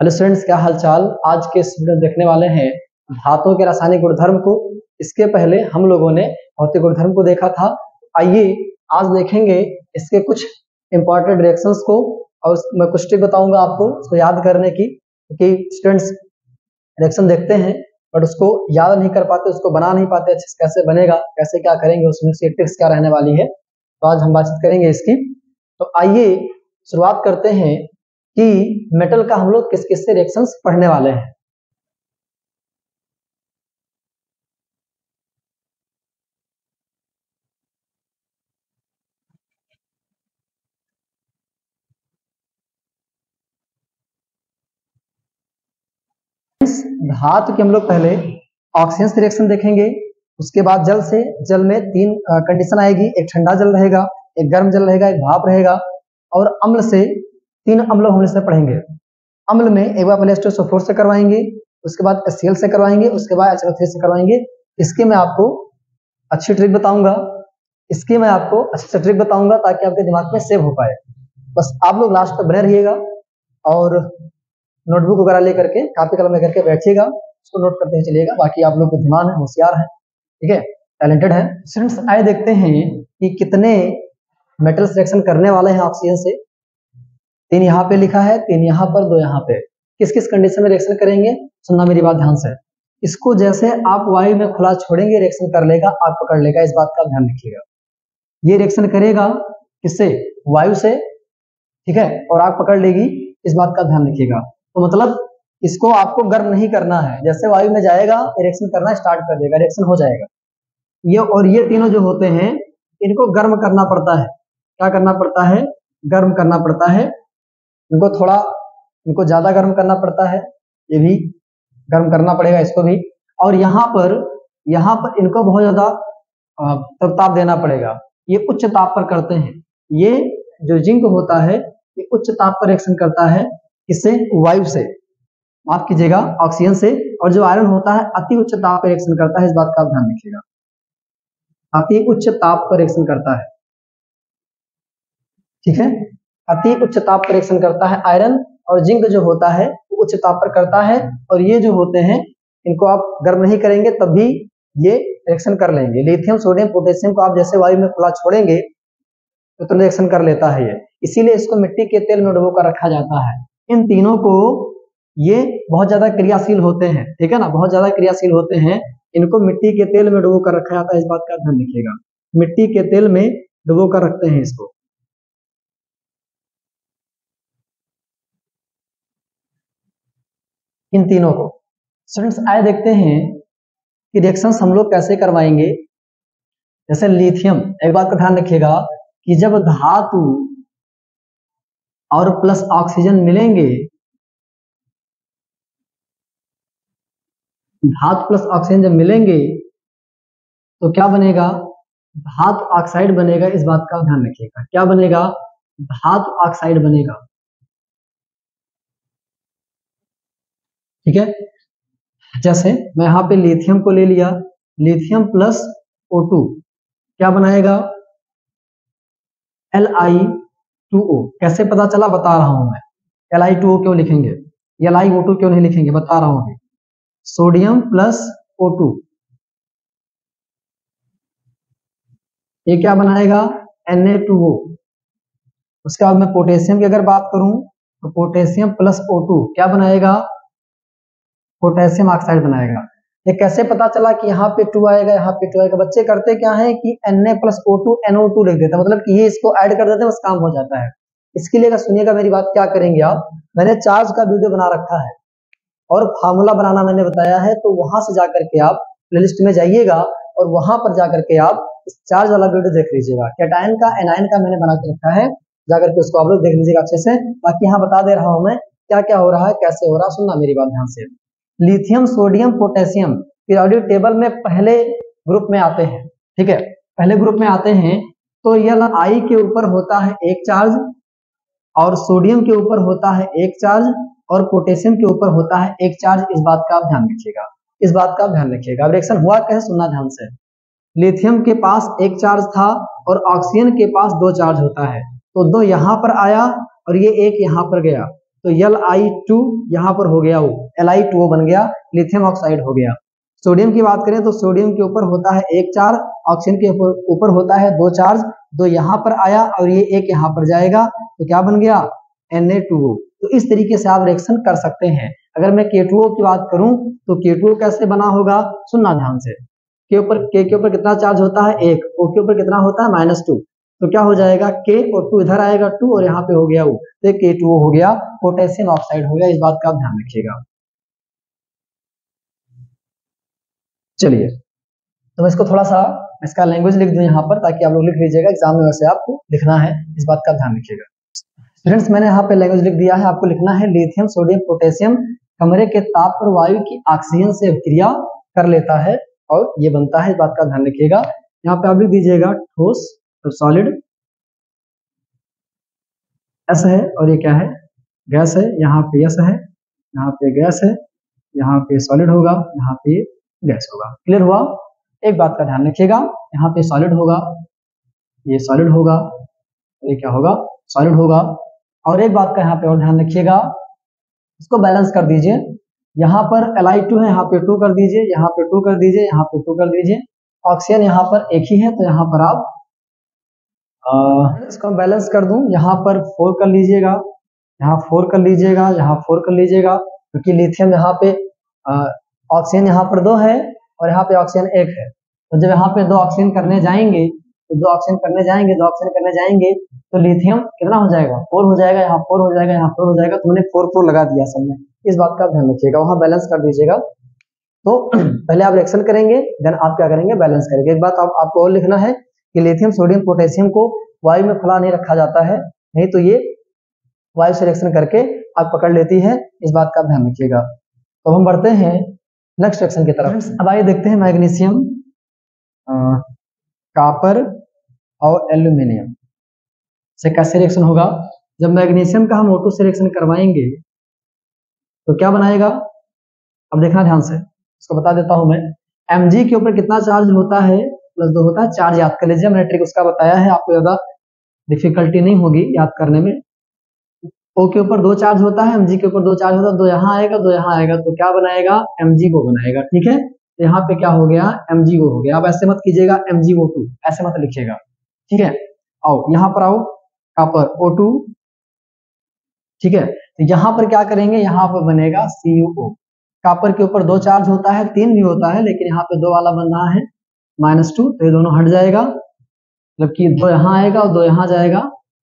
Hello students, क्या हालचाल। आज के इस वीडियो देखने वाले हैं धातुओं के रासायनिक गुणधर्म को। इसके पहले हम लोगों ने भौतिक गुणधर्म को देखा था। आइए आज देखेंगे इसके कुछ इंपॉर्टेंट रिएक्शंस को, और मैं कुछ ट्रिक बताऊंगा आपको उसको याद करने की, क्योंकि स्टूडेंट्स रिएक्शन देखते हैं बट उसको याद नहीं कर पाते, उसको बना नहीं पाते अच्छे से। कैसे बनेगा, कैसे क्या करेंगे, उसमें से ट्रिक्स क्या रहने वाली है, तो आज हम बातचीत करेंगे इसकी। तो आइए शुरुआत करते हैं कि मेटल का हम लोग किस किस से रिएक्शंस पढ़ने वाले हैं। धातु के हम लोग पहले ऑक्सीजन से रिएक्शन देखेंगे, उसके बाद जल से। जल में तीन कंडीशन आएगी, एक ठंडा जल रहेगा, एक गर्म जल रहेगा, एक भाप रहेगा। और अम्ल से तीन अम्ल हम इसमें पढ़ेंगे। अम्ल में एक बार पहले H2SO4 से करवाएंगे, उसके बाद HCl से करवाएंगे, उसके बाद HNO3 से करवाएंगे। इसके मैं आपको अच्छी ट्रिक बताऊंगा, इसकी मैं आपको अच्छी से ट्रिक बताऊंगा ताकि आपके दिमाग में सेव हो पाए। बस आप लोग लास्ट तक बने रहिएगा और नोटबुक वगैरह लेकर के, कॉपी कलम लेकर के बैठिएगा, उसको नोट करते हुए चलिएगा। बाकी आप लोग बुद्धिमान है, होशियार है, ठीक है, टैलेंटेड है। स्टूडेंट्स आए देखते हैं कि कितने मेटल्स रिएक्शन करने वाले हैं ऑक्सीजन से। 3 यहाँ पे लिखा है, 3 यहाँ पर, 2 यहाँ पे। किस किस कंडीशन में रिएक्शन करेंगे, सुनना मेरी बात ध्यान से। इसको जैसे आप वायु में खुला छोड़ेंगे रिएक्शन कर लेगा, आग पकड़ लेगा, इस बात का ध्यान रखिएगा। ये रिएक्शन करेगा किससे, वायु से, ठीक है, और आग पकड़ लेगी, इस बात का ध्यान रखिएगा। तो मतलब इसको आपको गर्म नहीं करना है, जैसे वायु में जाएगा रिएक्शन करना स्टार्ट कर देगा, रिएक्शन हो जाएगा। ये और ये तीनों जो होते हैं इनको गर्म करना पड़ता है। क्या करना पड़ता है, गर्म करना पड़ता है इनको, थोड़ा इनको ज्यादा गर्म करना पड़ता है, ये भी गर्म करना पड़ेगा इसको भी। और यहाँ पर इनको बहुत ज्यादा ताप देना पड़ेगा, ये उच्च ताप पर करते हैं। ये जो जिंक होता है ये उच्च ताप पर रिएक्शन करता है, इससे वायु से, माफ कीजिएगा, ऑक्सीजन से। और जो आयरन होता है अति उच्च ताप पर रिएक्शन करता है, इस बात का आप ध्यान रखिएगा, अति उच्च ताप पर रिएक्शन करता है, ठीक है, अति उच्च ताप पर रिएक्शन करता है आयरन। और जिंक जो होता है वो उच्च ताप पर करता है। और ये जो होते हैं इनको आप गर्म नहीं करेंगे तब भी ये रिएक्शन कर लेंगे। लिथियम, सोडियम, पोटेशियम को आप जैसे वायु में खुला छोड़ेंगे तो रिएक्शन कर लेता है ये, इसीलिए इसको मिट्टी के तेल में डुबो कर रखा जाता है। इन तीनों को, ये बहुत ज्यादा क्रियाशील होते हैं, ठीक है ना, बहुत ज्यादा क्रियाशील होते हैं। इनको मिट्टी के तेल में डुबो कर रखा जाता है, इस बात का ध्यान रखिएगा। मिट्टी के तेल में डुबो कर रखते हैं इसको। इन तीनों को स्टूडेंट्स आए देखते हैं कि रिएक्शंस हम लोग कैसे करवाएंगे। जैसे लिथियम, एक बात का ध्यान रखिएगा कि जब धातु और प्लस ऑक्सीजन मिलेंगे, धातु प्लस ऑक्सीजन जब मिलेंगे तो क्या बनेगा, धातु ऑक्साइड बनेगा, इस बात का ध्यान रखिएगा। क्या बनेगा, धातु ऑक्साइड बनेगा, ठीक है। जैसे मैं यहाँ पे लिथियम को ले लिया, लिथियम प्लस O2 क्या बनाएगा, Li2O। कैसे पता चला, बता रहा हूं मैं। Li2O क्यों लिखेंगे, LiO2 क्यों नहीं लिखेंगे, बता रहा हूं। सोडियम प्लस O2 ये क्या बनाएगा, Na2O। उसके बाद मैं पोटेशियम की अगर बात करूं तो पोटेशियम प्लस O2 क्या बनाएगा, पोटेशियम ऑक्साइड बनाएगा। ये कैसे पता चला कि यहाँ पे 2 आएगा, यहाँ पे 2 आएगा। बच्चे करते क्या है कि Na प्लस O2 NO2 लिख देते हैं, मतलब कि ये इसको ऐड कर देते हैं, बस काम हो जाता है। इसके लिए सुनिएगा मेरी बात, क्या करेंगे आप, मैंने चार्ज का वीडियो बना रखा है और फार्मूला बनाना मैंने बताया है, तो वहां से जाकर के आप प्लेलिस्ट में जाइएगा और वहां पर जाकर के आप इस चार्ज वाला वीडियो देख लीजिएगा। कैटायन का, एनायन का मैंने बना के रखा है, जाकर के उसको आप लोग देख लीजिएगा अच्छे से। बाकी यहाँ बता दे रहा हूं मैं क्या क्या हो रहा है, कैसे हो रहा है, सुनना मेरी बात ध्यान से। Lithium, sodium, potassium periodic table में पहले ग्रुप में आते हैं, ठीक है, पहले ग्रुप में आते हैं। तो Li के ऊपर होता है एक चार्ज, और सोडियम के ऊपर होता है एक चार्ज, और पोटेशियम के ऊपर होता है एक चार्ज। इस बात का आप ध्यान रखिएगा, इस बात का ध्यान रखिएगा। रिएक्शन हुआ कैसे, सुनना ध्यान से। लिथियम के पास एक चार्ज था और ऑक्सीजन के पास 2 चार्ज होता है, तो 2 यहाँ पर आया और ये एक यहाँ पर गया, तो Li2 यहाँ पर हो गया, वो Li2O बन गया, लिथियम ऑक्साइड हो गया। सोडियम की बात करें तो सोडियम के ऊपर होता है एक चार्ज, ऑक्सीजन के ऊपर होता है दो चार्ज, दो यहाँ पर आया और ये एक यहाँ पर जाएगा, तो क्या बन गया, Na2O। तो इस तरीके से आप रिएक्शन कर सकते हैं। अगर मैं K2O की बात करूं तो K2O कैसे बना होगा, सुनना ध्यान से। K के ऊपर कितना चार्ज होता है, एक, O के ऊपर कितना होता है, -2, तो क्या हो जाएगा, K और 2 इधर आएगा, 2 और यहाँ पे हो गया O, तो K2O हो गया, पोटेशियम ऑक्साइड हो गया। इस बात का आप ध्यान रखिएगा। चलिए, तो मैं इसको थोड़ा सा इसका लैंग्वेज लिख दूं यहाँ पर, ताकि आप लोग लिख लीजिएगा, एग्जाम में वैसे आपको लिखना है, इस बात का ध्यान रखिएगा। स्टूडेंट्स, मैंने यहाँ पे लैंग्वेज लिख दिया है, आपको लिखना है लिथियम सोडियम पोटेशियम कमरे के ताप पर वायु की ऑक्सीजन से अभिक्रिया कर लेता है और ये बनता है, इस बात का ध्यान रखिएगा। यहाँ पे आप लिख दीजिएगा ठोस, तो सॉलिड एस है, और ये क्या है, गैस है, यहाँ पे एस है, यहाँ पे गैस है, यहाँ पे सॉलिड होगा, यहाँ पे गैस होगा। क्लियर हुआ? एक बात का ध्यान रखिएगा, यहाँ पे सॉलिड होगा, ये सॉलिड होगा, ये क्या होगा, सॉलिड होगा। और एक बात का यहाँ पे और ध्यान रखिएगा, इसको बैलेंस कर दीजिए, यहाँ पर Li2 है, यहाँ पे 2 कर दीजिए, यहाँ पे 2 कर दीजिए, यहाँ पे 2 कर दीजिए। ऑक्सीजन यहाँ पर एक ही है, तो यहाँ पर आप इसको बैलेंस कर दूं, यहाँ पर 4 कर लीजिएगा, यहाँ 4 कर लीजिएगा, यहाँ 4 कर लीजिएगा, क्योंकि लिथियम यहाँ पे ऑक्सीजन यहाँ पर 2 है और यहाँ पे ऑक्सीजन 1 है। तो जब यहाँ पे 2 ऑक्सीजन करने जाएंगे, तो 2 ऑक्सीजन करने जाएंगे, 2 ऑक्सीजन करने जाएंगे, तो लिथियम कितना हो जाएगा, 4 हो जाएगा, यहाँ 4 हो जाएगा, यहाँ 4 हो जाएगा, तो मैंने 4 लगा दिया सब में। इस बात का ध्यान रखिएगा, वहां बैलेंस कर दीजिएगा। तो पहले आप रिएक्शन करेंगे, देन आप क्या करेंगे, बैलेंस करेंगे। एक बात आपको और लिखना है कि लिथियम सोडियम पोटेशियम को वायु में खुला नहीं रखा जाता है, नहीं तो ये वायु से रिएक्शन करके आग पकड़ लेती है, इस बात का ध्यान रखिएगा। तो हम बढ़ते हैं नेक्स्ट रिएक्शन की तरफ। अब आइए देखते हैं मैग्नीशियम, कॉपर और एल्यूमिनियम से कैसे रिएक्शन होगा। जब मैग्नीशियम का हम O2 से रिएक्शन करवाएंगे तो क्या बनाएगा, अब देखना ध्यान से, इसको बता देता हूं मैं। Mg के ऊपर कितना चार्ज होता है, +2 होता है, चार्ज याद कर लीजिए, मैंने ट्रिक उसका बताया है, आपको ज्यादा डिफिकल्टी नहीं होगी याद करने में। O के ऊपर 2 चार्ज होता है, Mg के ऊपर 2 चार्ज होता है, 2 यहाँ आएगा, 2 यहाँ आएगा, तो क्या बनाएगा, MgO बनाएगा। ठीक है, तो यहाँ पे क्या हो गया, MgO हो गया। अब ऐसे मत कीजिएगा MgO2, ऐसे मत लिखिएगा, ठीक है। आओ यहाँ पर आओ, कॉपर O2, ठीक है, तो यहाँ पर क्या करेंगे, यहाँ पर बनेगा CuO। कॉपर के ऊपर 2 चार्ज होता है, 3 भी होता है, लेकिन यहाँ पे 2 वाला बन रहा है, -2, तो ये दोनों हट जाएगा, मतलब कि 2 यहाँ आएगा और 2 यहाँ जाएगा,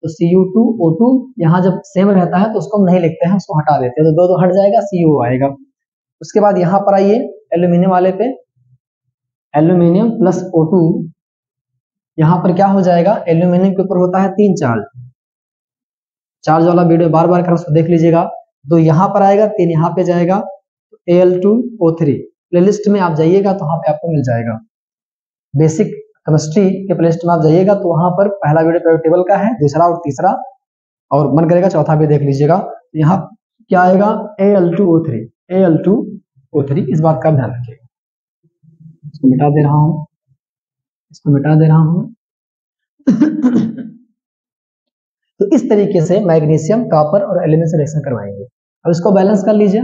तो Cu2O2 यहाँ जब सेम रहता है तो उसको हम नहीं लिखते हैं, उसको हटा देते हैं, तो 2 हट जाएगा, CuO आएगा। उसके बाद यहाँ पर आइए एल्यूमिनियम वाले पे, एल्यूमिनियम प्लस O2, यहाँ पर क्या हो जाएगा, एल्यूमिनियम के ऊपर होता है 3 चार्ज वाला वीडियो बार बार कर उसको देख लीजिएगा। 2 यहाँ पर आएगा, 3 यहाँ पे जाएगा, Al2O3 प्लेलिस्ट में आप जाइएगा तो वहां पे आपको मिल जाएगा, बेसिक केमिस्ट्री के प्लेलिस्ट में आप जाइएगा तो वहां पर पहला वीडियो पीरियोडिक टेबल का है, दूसरा और तीसरा, और मन करेगा चौथा भी देख लीजिएगा। यहाँ क्या आएगा, Al2O3, इस बात का ध्यान रखिएगा। इसको मिटा दे रहा हूं, इसको मिटा दे रहा हूं। तो इस तरीके से मैग्नीशियम, कॉपर और एल्यूमिनियम से रिएक्शन करवाएंगे। अब इसको बैलेंस कर लीजिए,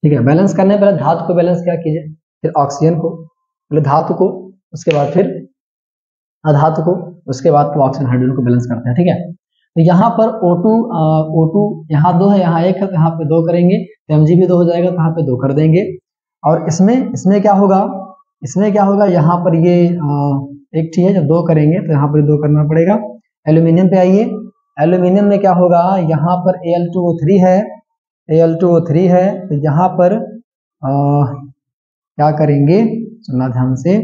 ठीक है। बैलेंस करने पहले धातु को बैलेंस क्या कीजिए, फिर ऑक्सीजन को, पहले धातु को, उसके बाद फिर अधातु को, उसके बाद तो ऑक्सीजन हाइड्रोजन को बैलेंस करते हैं, ठीक है। तो यहाँ पर O2 यहाँ 2 है, यहाँ 1 है, तो यहाँ पे 2 करेंगे, तो Mg भी 2 हो जाएगा, तो यहाँ पे 2 कर देंगे। और इसमें क्या होगा, यहाँ पर ये एक ठीक है, जब 2 करेंगे तो यहाँ पर 2 करना पड़ेगा। एल्यूमिनियम पे आइए, एल्यूमिनियम में क्या होगा, यहाँ पर Al2O3 है, तो यहाँ पर क्या करेंगे, सुनना ध्यान से,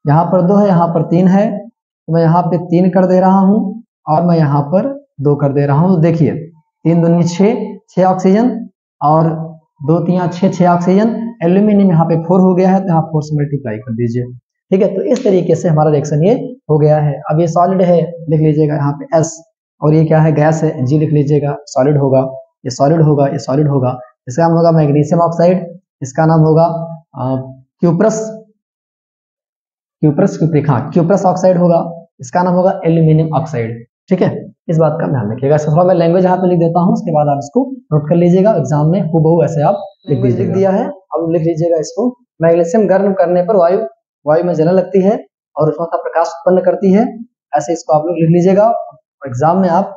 यहाँ पर 2 है, यहाँ पर 3 है, तो मैं यहाँ पे 3 कर दे रहा हूँ और मैं यहाँ पर 2 कर दे रहा हूँ। तो देखिए 3 दूनी 6 ऑक्सीजन और 2 3 6 ऑक्सीजन। एल्यूमिनियम यहाँ पे 4 हो गया है, तो यहाँ 4 से मल्टीप्लाई कर दीजिए, ठीक है। तो इस तरीके से हमारा रिएक्शन ये हो गया है। अब ये सॉलिड है, लिख लीजिएगा यहाँ पे S, और ये क्या है, गैस है, G लिख लीजिएगा, सॉलिड होगा, ये सॉलिड होगा, ये सॉलिड होगा। इसका नाम होगा मैग्नीशियम ऑक्साइड, इसका नाम होगा क्यूप्रस ऑक्साइड होगा, इसका नाम होगा एल्यूमिनियम ऑक्साइड, ठीक है। इस बात का ध्यान रखिएगा। इसको थोड़ा मैं लैंग्वेज यहाँ पे लिख देता हूँ, उसके बाद आप इसको नोट कर लीजिएगा। एग्जाम में हूबहू ऐसे आप लिख दिया है, अब लिख लीजिएगा इसको। मैग्नीशियम गर्म करने पर वायु में जलन लगती है और उसमें सा प्रकाश उत्पन्न करती है, ऐसे इसको आप लोग लिख लीजिएगा। एग्जाम में आप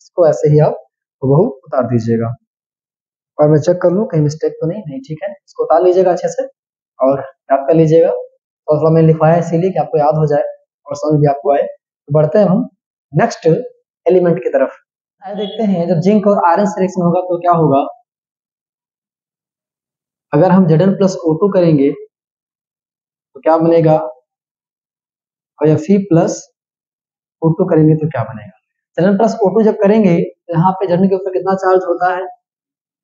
इसको ऐसे ही आप हूबहू उतार दीजिएगा। और मैं चेक कर लूँ कहीं मिस्टेक तो नहीं, ठीक है। इसको उतार लीजिएगा अच्छे से और याद कर लीजिएगा। और थोड़ा मैंने लिखवाया इसीलिए कि आपको याद हो जाए और समझ भी आपको आए। तो बढ़ते हैं हम नेक्स्ट एलिमेंट की तरफ। देखते हैं जब जिंक और आयरन से रिएक्शन होगा तो क्या होगा। अगर हम Zn+O2 करेंगे तो क्या बनेगा, और Fe+O2 करेंगे तो क्या बनेगा। Zn+O2 जब करेंगे तो यहाँ पे Zn के ऊपर कितना चार्ज होता है,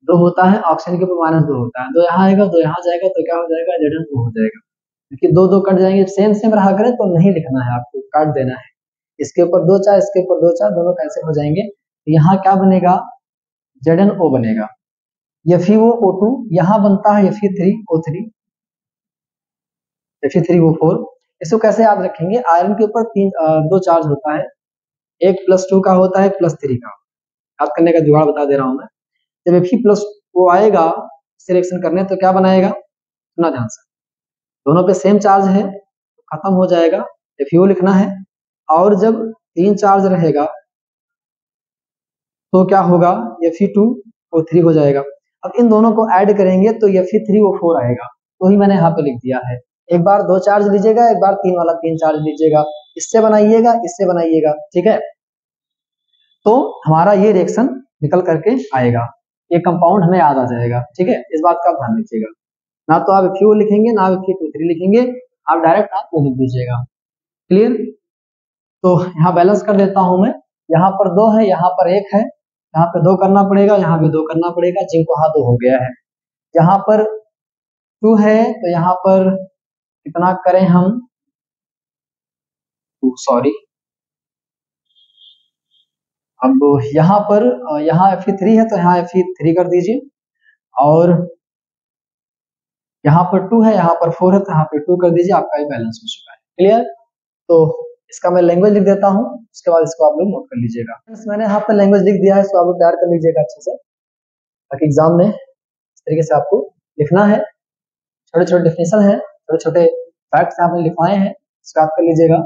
2 होता है, ऑक्सीजन के ऊपर -2 होता है। 2 यहाँ आएगा, 2 यहाँ जाएगा तो क्या हो जाएगा, Zn2 हो जाएगा। क्योंकि 2 कट जाएंगे, सेम रहा करें तो नहीं लिखना है, आपको काट देना है। इसके ऊपर 2 चार, इसके ऊपर 2 चार, दोनों कैंसिल हो जाएंगे। तो यहाँ क्या बनेगा, ZnO बनेगा। FeO2 यहाँ बनता है Fe3O3, Fe3O4। इसको कैसे याद रखेंगे, आयरन के ऊपर 2 चार्ज होता है, एक +2 का होता है, +3 का। याद करने का जुगाड़ बता दे रहा हूं मैं। जब Fe+O आएगा सिलेक्शन करने तो क्या बनाएगा, सुना ध्यान से, दोनों पे सेम चार्ज है तो खत्म हो जाएगा, FeO लिखना है। और जब 3 चार्ज रहेगा तो क्या होगा, Fe2O3 हो जाएगा। अब इन दोनों को ऐड करेंगे तो Fe3O4 आएगा, तो ही मैंने यहाँ पे लिख दिया है। एक बार 2 चार्ज लीजिएगा, एक बार 3 वाला 3 चार्ज लीजिएगा, इससे बनाइएगा, इससे बनाइएगा, ठीक है। तो हमारा ये रिएक्शन निकल करके आएगा, ये कंपाउंड हमें याद आ जाएगा, ठीक है। इस बात का आप ध्यान रखिएगा। ना तो आप FeO लिखेंगे, ना Fe2O3 लिखेंगे, आप डायरेक्ट आप ये लिख दीजिएगा। क्लियर। तो यहाँ बैलेंस कर देता हूं मैं, यहाँ पर 2 है, यहाँ पर 1 है, यहाँ पे 2 करना पड़ेगा, यहाँ पे 2 करना पड़ेगा, जिंक वहां 2 हो गया है। यहाँ पर 2 है तो यहाँ पर कितना करें हम, सॉरी, अब यहाँ पर यहाँ Fe3 है तो यहाँ Fe3 कर दीजिए, और यहाँ पर 2 है, यहाँ पर 4 है तो यहाँ पे 2 कर दीजिए, आपका ये बैलेंस हो चुका है। क्लियर। तो इसका मैं लैंग्वेज लिख देता हूँ, उसके बाद इसको आप लोग नोट कर लीजिएगा। मैंने यहाँ पर लैंग्वेज लिख दिया है, इसको आप लोग तैयार कर लीजिएगा अच्छे से, ताकि एग्जाम में इस तरीके से आपको लिखना है। छोटे छोटे डेफिनेशन है, छोटे छोटे फैक्ट्स आपने लिखवाए हैं, इसको आप कर लीजिएगा।